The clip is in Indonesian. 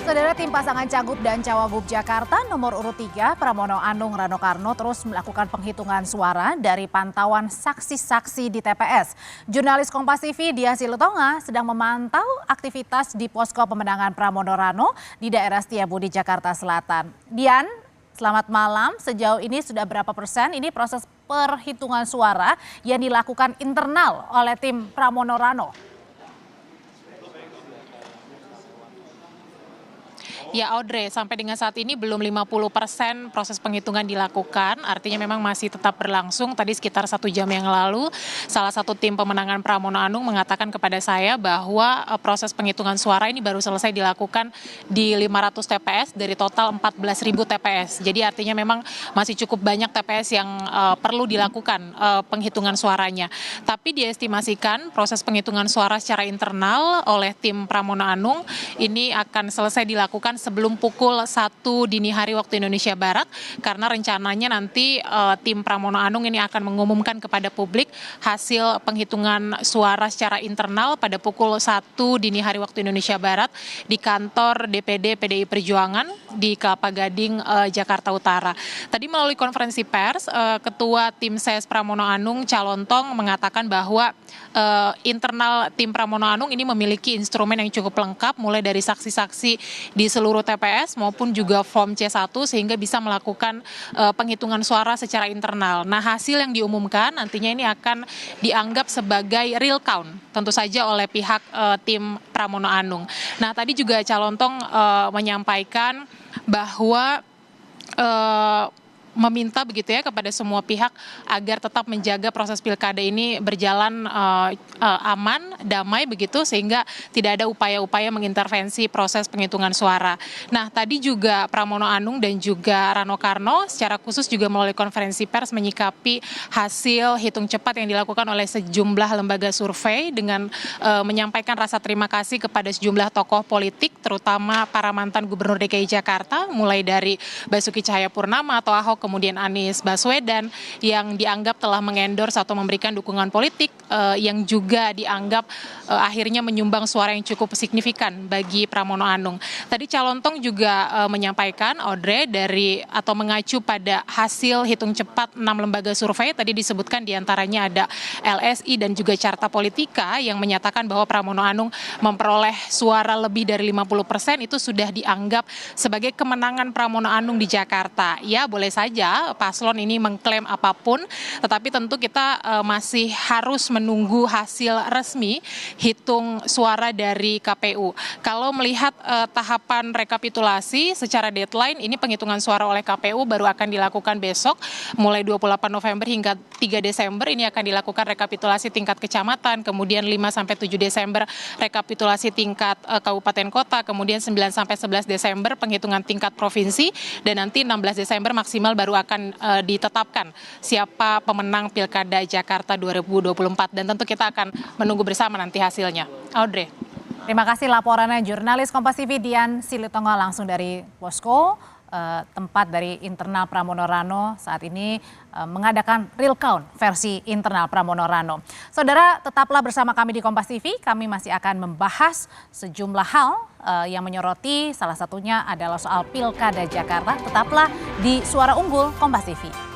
Saudara, tim pasangan Cagup dan Cawagup Jakarta nomor urut 3 Pramono Anung Rano Karno terus melakukan penghitungan suara dari pantauan saksi-saksi di TPS. Jurnalis Kompas TV Dian Silutonga sedang memantau aktivitas di posko pemenangan Pramono Rano di daerah Setiabudi, Jakarta Selatan. Dian, selamat malam. Sejauh ini sudah berapa persen ini proses perhitungan suara yang dilakukan internal oleh tim Pramono Rano? Ya Audrey, sampai dengan saat ini belum 50% proses penghitungan dilakukan, artinya memang masih tetap berlangsung. Tadi sekitar 1 jam yang lalu, salah satu tim pemenangan Pramono Anung mengatakan kepada saya bahwa proses penghitungan suara ini baru selesai dilakukan di 500 TPS dari total 14.000 TPS. Jadi artinya memang masih cukup banyak TPS yang perlu dilakukan penghitungan suaranya. Tapi diestimasikan proses penghitungan suara secara internal oleh tim Pramono Anung ini akan selesai dilakukan sebelum pukul 1 dini hari waktu Indonesia Barat, karena rencananya nanti tim Pramono Anung ini akan mengumumkan kepada publik hasil penghitungan suara secara internal pada pukul 1 dini hari waktu Indonesia Barat di kantor DPD PDI Perjuangan di Kelapa Gading, Jakarta Utara. Tadi melalui konferensi pers, Ketua Tim Ses Pramono Anung Calontong mengatakan bahwa internal tim Pramono Anung ini memiliki instrumen yang cukup lengkap, mulai dari saksi-saksi di seluruh TPS maupun juga form C1 sehingga bisa melakukan penghitungan suara secara internal. Nah, hasil yang diumumkan nantinya ini akan dianggap sebagai real count tentu saja oleh pihak tim Pramono Anung. Nah, tadi juga Calontong menyampaikan bahwa meminta begitu ya kepada semua pihak agar tetap menjaga proses pilkada ini berjalan aman, damai begitu, sehingga tidak ada upaya-upaya mengintervensi proses penghitungan suara. Nah, tadi juga Pramono Anung dan juga Rano Karno secara khusus juga melalui konferensi pers menyikapi hasil hitung cepat yang dilakukan oleh sejumlah lembaga survei dengan menyampaikan rasa terima kasih kepada sejumlah tokoh politik, terutama para mantan Gubernur DKI Jakarta, mulai dari Basuki Cahayapurnama atau Ahok, kemudian Anies Baswedan yang dianggap telah mengendorse atau memberikan dukungan politik yang juga dianggap akhirnya menyumbang suara yang cukup signifikan bagi Pramono Anung. Tadi Calontong juga menyampaikan, Audrey, dari atau mengacu pada hasil hitung cepat 6 lembaga survei, tadi disebutkan diantaranya ada LSI dan juga Carta Politika yang menyatakan bahwa Pramono Anung memperoleh suara lebih dari 50%, itu sudah dianggap sebagai kemenangan Pramono Anung di Jakarta. Ya, boleh saja paslon ini mengklaim apapun, tetapi tentu kita masih harus menunggu hasil resmi hitung suara dari KPU. Kalau melihat tahapan rekapitulasi secara deadline, ini penghitungan suara oleh KPU baru akan dilakukan besok, mulai 28 November hingga 3 Desember ini akan dilakukan rekapitulasi tingkat kecamatan, kemudian 5-7 Desember rekapitulasi tingkat kabupaten kota, kemudian 9-11 Desember penghitungan tingkat provinsi, dan nanti 16 Desember maksimal baru akan ditetapkan siapa pemenang Pilkada Jakarta 2024, dan tentu kita akan menunggu bersama nanti hasilnya. Audrey. Terima kasih laporannya jurnalis Kompas TV Dian Silutonga langsung dari posko tempat dari internal Pramono Rano saat ini mengadakan real count versi internal Pramono Rano. Saudara, tetaplah bersama kami di Kompas TV, kami masih akan membahas sejumlah hal yang menyoroti, salah satunya adalah soal Pilkada Jakarta. Tetaplah di Suara Unggul Kompas TV.